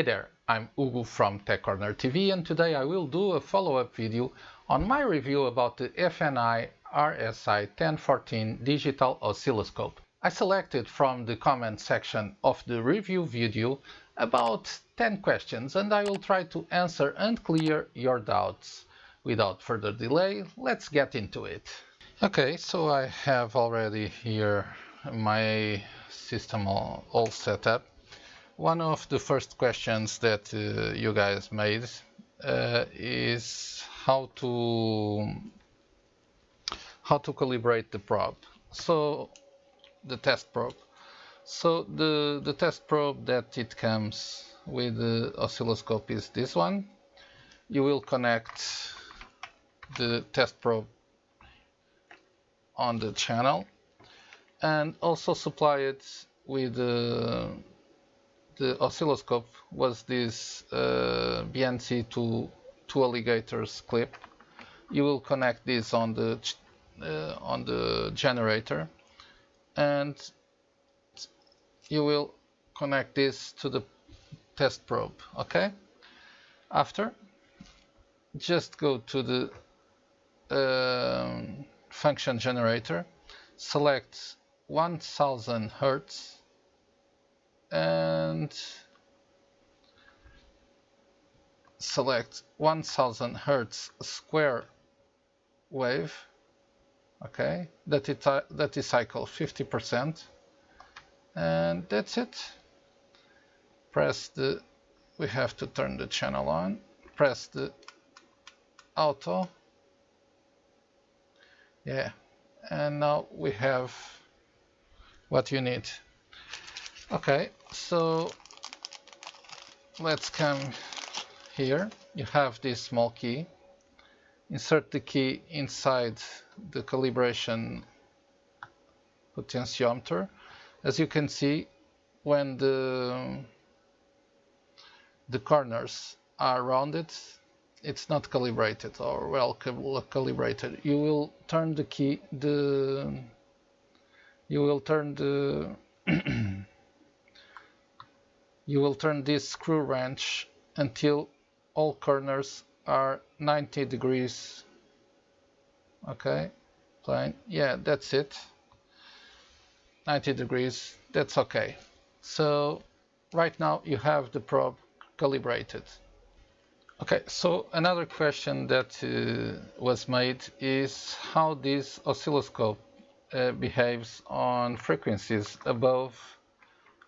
there, I'm Hugo from TechCornerTV, and today I will do a follow-up video on my review about the FNIRSI 1014 Digital Oscilloscope. I selected from the comment section of the review video about 10 questions, and I will try to answer and clear your doubts. Without further delay, let's get into it. Okay, so I have already here my system all set up. One of the first questions that you guys made is how to calibrate the probe. So the test probe. So the test probe that it comes with the oscilloscope is this one. You will connect the test probe on the channel and also supply it with the oscilloscope was this BNC two alligators clip. You will connect this on the generator, and you will connect this to the test probe. Okay. After, just go to the function generator, select 1000 Hertz. And select 1000 Hertz square wave, okay, that is cycle 50%, and that's it. Press the, we have to turn the channel on, press the auto, yeah, and now we have what you need. Okay, so let's come here. You have this small key. Insert the key inside the calibration potentiometer. As you can see, when the corners are rounded, it's not calibrated or well calibrated. You will turn the key, you will turn this screw wrench until all corners are 90 degrees. Okay, fine. Yeah, that's it. 90 degrees, that's okay. So right now you have the probe calibrated. Okay, so another question that was made is how this oscilloscope behaves on frequencies above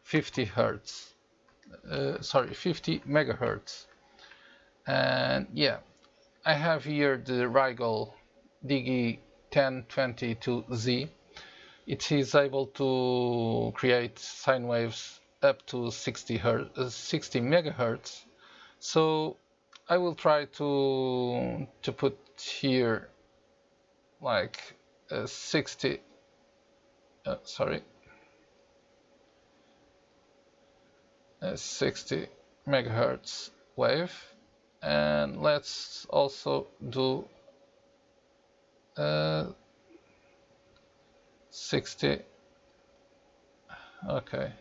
50 Hertz. 50 megahertz. And yeah, I have here the Rigol Digi 1014D. It is able to create sine waves up to 60 megahertz. So I will try to put here like 60 megahertz wave, and let's also do 60. Okay,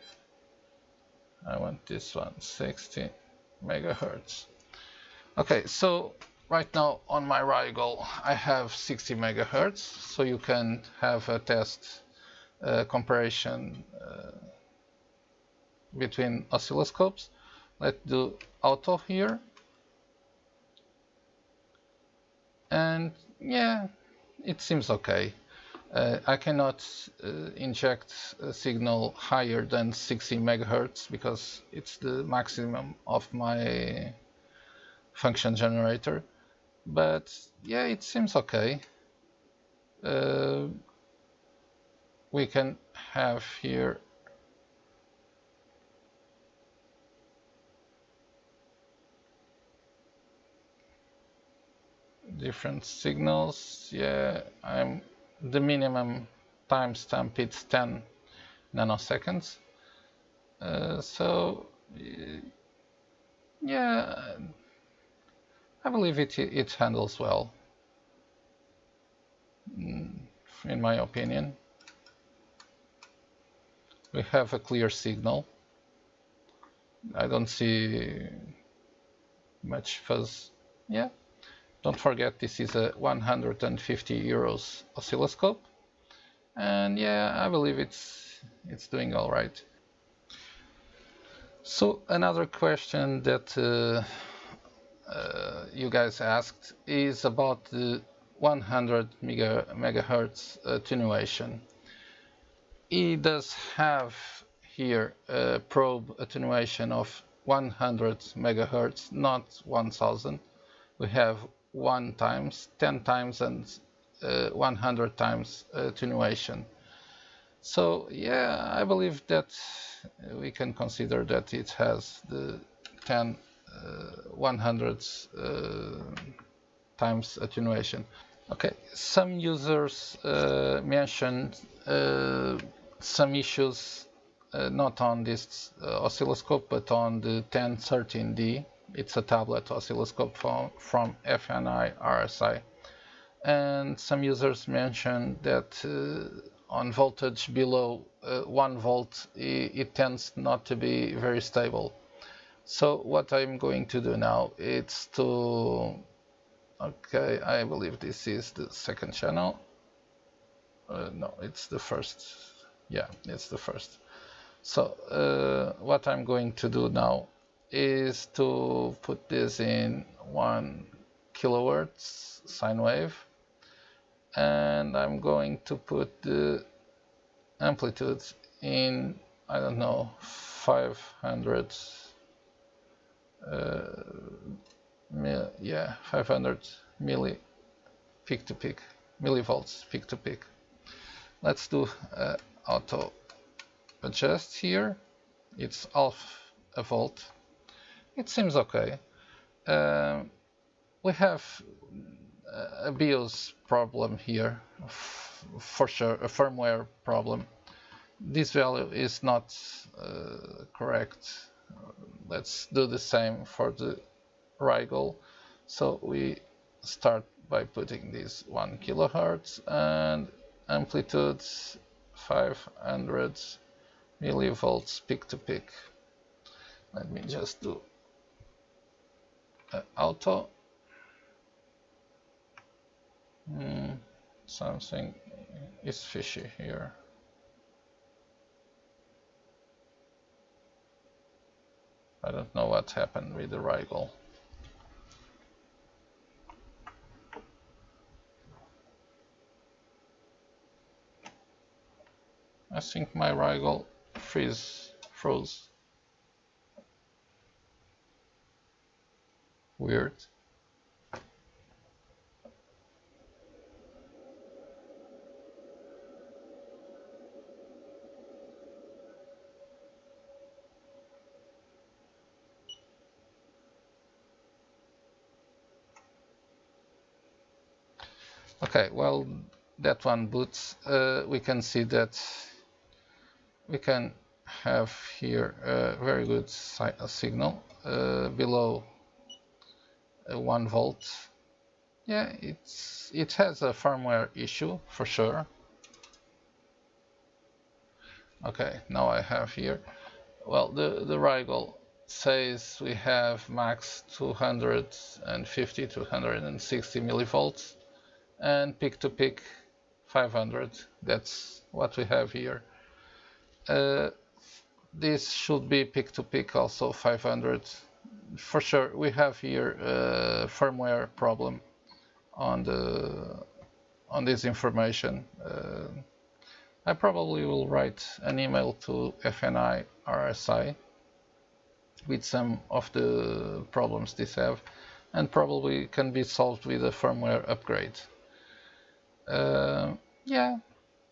I want this one, 60 megahertz. Okay, so right now on my Rigol I have 60 megahertz, so you can have a test comparison between oscilloscopes. Let's do auto here, and yeah, it seems okay. I cannot inject a signal higher than 60 megahertz because it's the maximum of my function generator, but yeah, it seems okay. We can have here different signals. Yeah, the minimum timestamp it's 10 nanoseconds. So yeah, I believe it handles well, in my opinion. We have a clear signal. I don't see much fuzz. Yeah, don't forget this is a 150 euros oscilloscope, and yeah, I believe it's doing all right. So another question that you guys asked is about the 100 megahertz attenuation. It does have here a probe attenuation of 100 megahertz, not 1000. We have 1 times, 10 times, and 100 times attenuation. So yeah, I believe that we can consider that it has the 100 times attenuation. Okay, some users mentioned some issues not on this oscilloscope but on the 1014D. It's a tablet oscilloscope from FNIRSI, and some users mentioned that on voltage below 1 volt it tends not to be very stable. So what I'm going to do now is to, okay, I believe this is the second channel. No, it's the first. Yeah, it's the first. So what I'm going to do now is to put this in 1 kilohertz sine wave, and I'm going to put the amplitude in, I don't know, 500 500 milli peak to peak, millivolts peak to peak. Let's do auto adjust here. It's half a volt. It seems okay. We have a BIOS problem here, for sure, a firmware problem. This value is not correct. Let's do the same for the Rigel. So we start by putting this 1 kilohertz and amplitude 500 millivolts peak to peak. Let me just do auto. Something is fishy here. I don't know what happened with the Rigel. I think my Rigel froze. Weird. Okay, well, that one boots. We can see that we can have here a very good signal below 1 volt. Yeah, it has a firmware issue for sure. Okay, now I have here, well, the Rigel says we have max 250 260 millivolts and peak to peak 500. That's what we have here. This should be peak to peak also 500 for sure. We have here a firmware problem on this information. I probably will write an email to FNIRSI with some of the problems this have, and probably can be solved with a firmware upgrade. Yeah,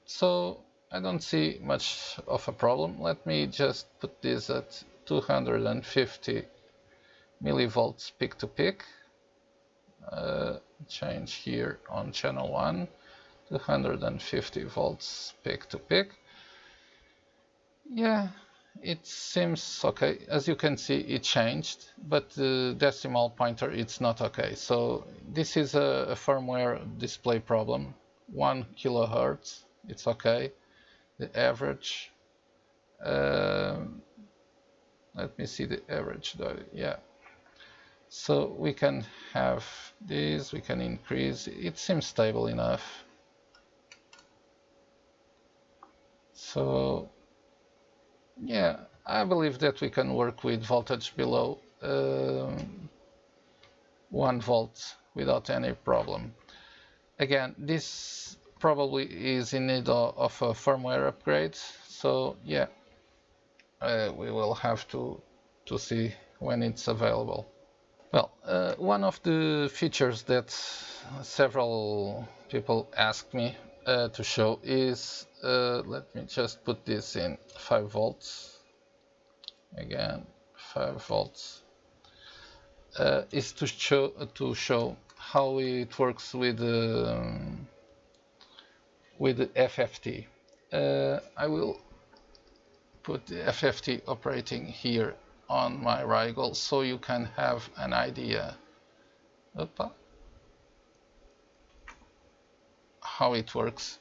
so I don't see much of a problem. Let me just put this at 250 millivolts peak to peak. Change here on channel 1, 250 volts peak to peak. Yeah, it seems okay. As you can see, it changed, but the decimal pointer, it's not okay. So this is a firmware display problem. 1 kilohertz, it's okay. The average, let me see the average value. Yeah, so we can have this, we can increase. It seems stable enough. So yeah, I believe that we can work with voltage below 1 volt without any problem. Again, this probably is in need of a firmware upgrade, so yeah, we will have to see when it's available. Well, one of the features that several people asked me to show is, let me just put this in 5 volts, again 5 volts, is to show how it works with the FFT. I will put the FFT operating here on my Rigol so you can have an idea how it works.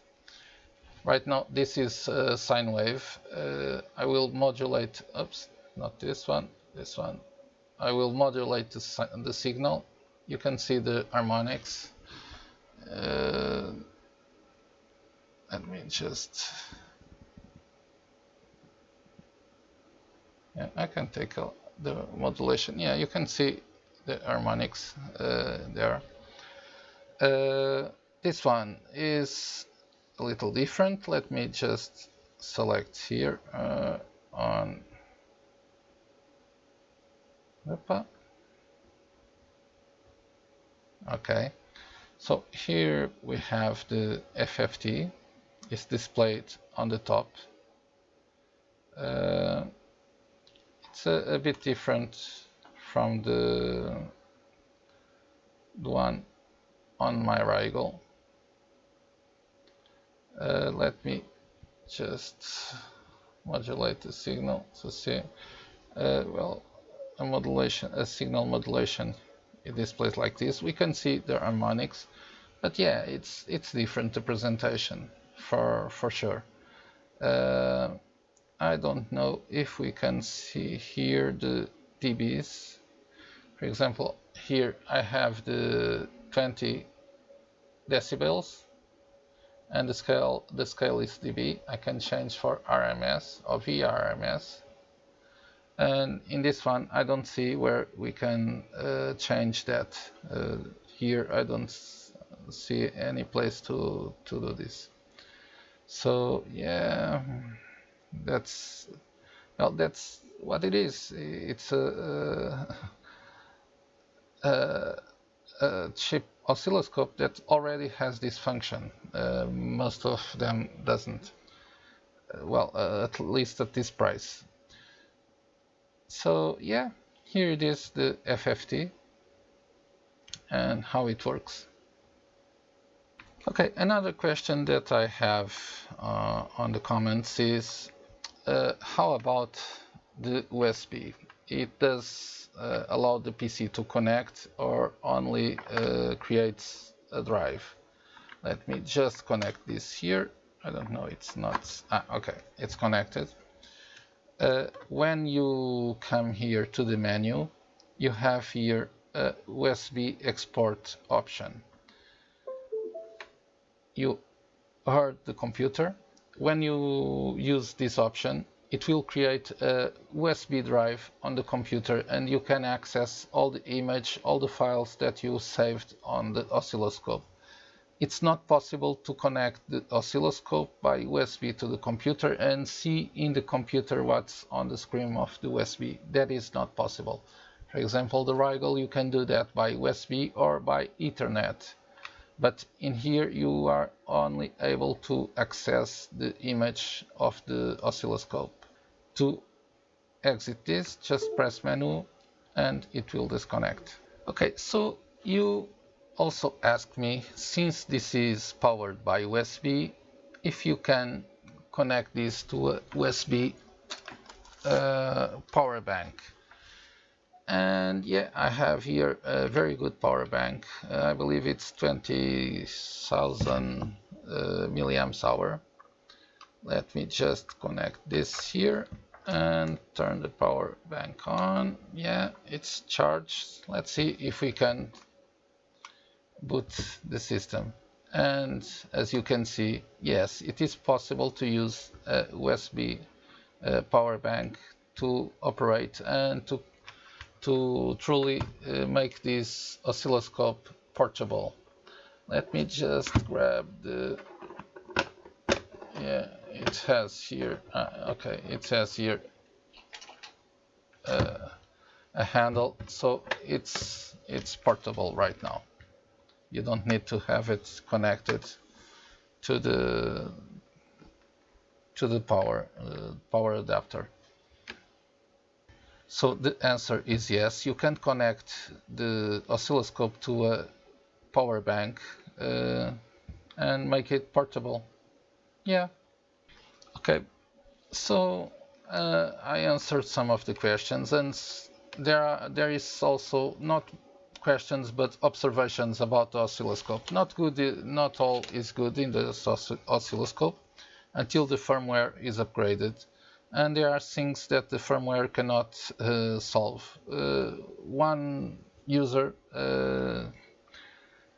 Right now this is a sine wave. I will modulate, oops, not this one, this one. I will modulate the signal. You can see the harmonics. Let me just, yeah, I can take the modulation. Yeah, you can see the harmonics there. This one is a little different. Let me just select here on okay, so here we have the FFT. It's displayed on the top. It's a bit different from the one on my Rigol. Let me just modulate the signal to see. Well, a signal modulation, it displays like this. We can see the harmonics, but yeah, it's different, the presentation for sure. I don't know if we can see here the dBs. For example, here I have the 20 decibels and the scale is dB. I can change for RMS or VRMS. And in this one, I don't see where we can change that. Here, I don't see any place to do this. So yeah, that's what it is. It's a cheap oscilloscope that already has this function. Most of them doesn't. Well, at least at this price. So yeah, here it is, the FFT and how it works. Okay, another question that I have on the comments is how about the USB? It does allow the PC to connect or only creates a drive. Let me just connect this here. I don't know, it's not, okay, it's connected. When you come here to the menu, you have here a USB export option. You heard the computer. When you use this option, it will create a USB drive on the computer and you can access all the image, all the files that you saved on the oscilloscope. It's not possible to connect the oscilloscope by USB to the computer and see in the computer what's on the screen of the USB. That is not possible. For example, the Rigol, you can do that by USB or by Ethernet. But in here, you are only able to access the image of the oscilloscope. To exit this, just press menu and it will disconnect. Okay, so you also asked me, since this is powered by USB, if you can connect this to a USB power bank. And yeah, I have here a very good power bank. I believe it's 20,000 milliamps hour. Let me just connect this here and turn the power bank on. Yeah, it's charged. Let's see if we can boot the system. And as you can see, yes, it is possible to use a USB power bank to operate and to truly make this oscilloscope portable. Let me just grab the, yeah, it has here, okay, it has here a handle, so it's portable right now. You don't need to have it connected to the power adapter. So the answer is yes, you can connect the oscilloscope to a power bank and make it portable. Yeah. Okay, so I answered some of the questions, and there is also not questions but observations about the oscilloscope. Not all is good in the oscilloscope until the firmware is upgraded, and there are things that the firmware cannot solve. One user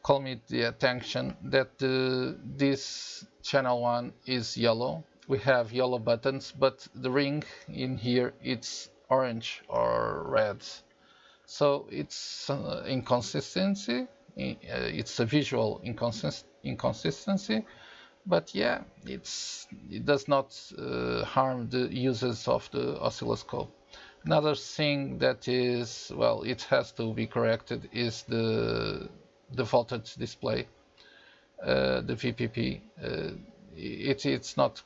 called me the attention that this channel 1 is yellow. We have yellow buttons, but the ring in here it's orange or red. So it's inconsistency. It's a visual inconsistency, but yeah, it does not harm the users of the oscilloscope. Another thing that is, well, it has to be corrected is the voltage display, the VPP. It's not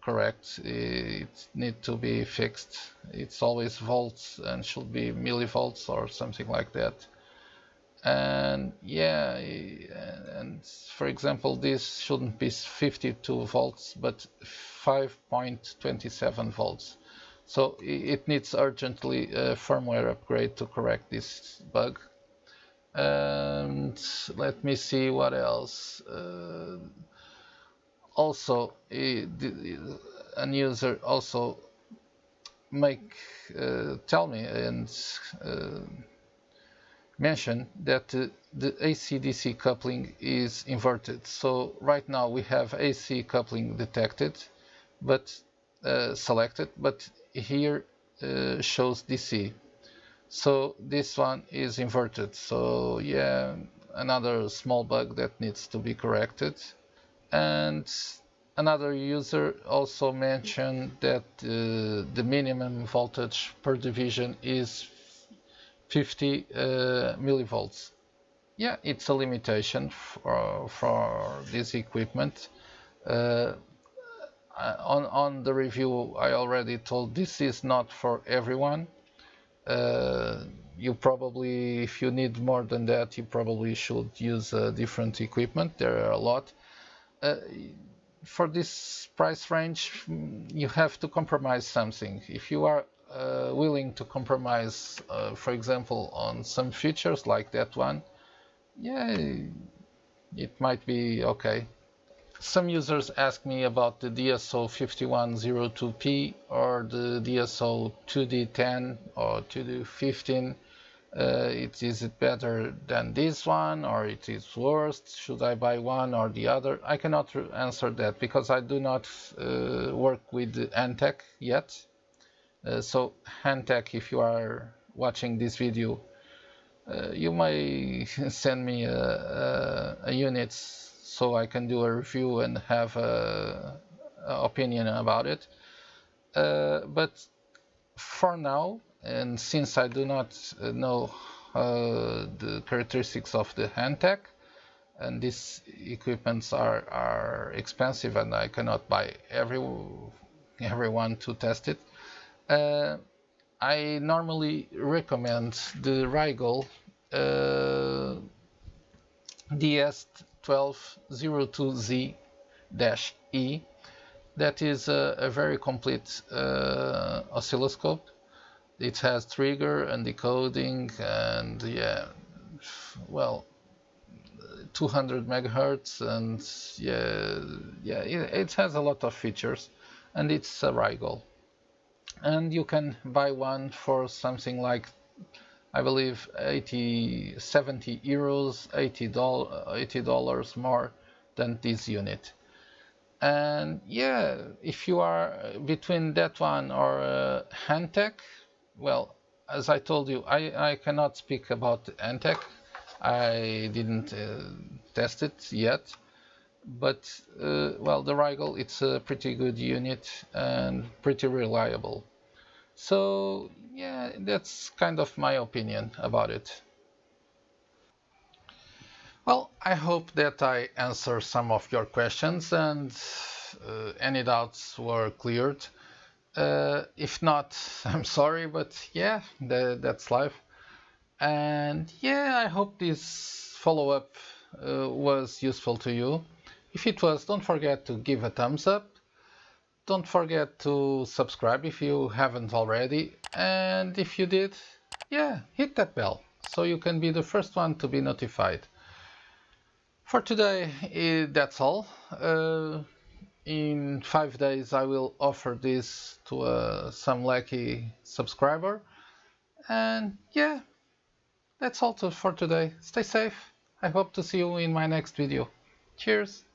correct. It needs to be fixed. It's always volts and should be millivolts or something like that. And yeah, and for example, this shouldn't be 52 volts but 5.27 volts. So it needs urgently a firmware upgrade to correct this bug. And let me see what else. Also, an user also tell me and mention that the AC-DC coupling is inverted. So right now we have AC coupling detected, but selected, but here shows DC. So this one is inverted. So yeah, another small bug that needs to be corrected. And another user also mentioned that the minimum voltage per division is 50 millivolts. Yeah, it's a limitation for this equipment. On the review, I already told this is not for everyone. You probably, if you need more than that, you probably should use different equipment. There are a lot. For this price range, you have to compromise something. If you are willing to compromise, for example, on some features like that one, yeah, it might be okay. Some users ask me about the DSO 5102P or the DSO 2D10 or 2D15. Is it better than this one, or it is worse? Should I buy one or the other? I cannot answer that because I do not work with Hantek yet. So Hantek, if you are watching this video, you may send me a unit so I can do a review and have an opinion about it. But for now, and since I do not know the characteristics of the Hantek, and these equipments are expensive and I cannot buy everyone to test it, I normally recommend the Rigol DS1202Z-E. That is a very complete oscilloscope. It has trigger and decoding and yeah, well, 200 megahertz, and yeah, it has a lot of features, and it's a Rigol. and you can buy one for something like, I believe, 70 euros, $80 more than this unit. And yeah, if you are between that one or Hantek, well, as I told you, I cannot speak about Hantek. I didn't test it yet, but well, the Rigel, it's a pretty good unit and pretty reliable. So yeah, that's kind of my opinion about it. Well, I hope that I answered some of your questions and any doubts were cleared. If not, I'm sorry, but yeah, that's life. And yeah, I hope this follow-up was useful to you. If it was, don't forget to give a thumbs up. Don't forget to subscribe if you haven't already. And if you did, yeah, hit that bell so you can be the first one to be notified. For today, that's all. In 5 days, I will offer this to some lucky subscriber. And yeah, that's all for today. Stay safe. I hope to see you in my next video. Cheers!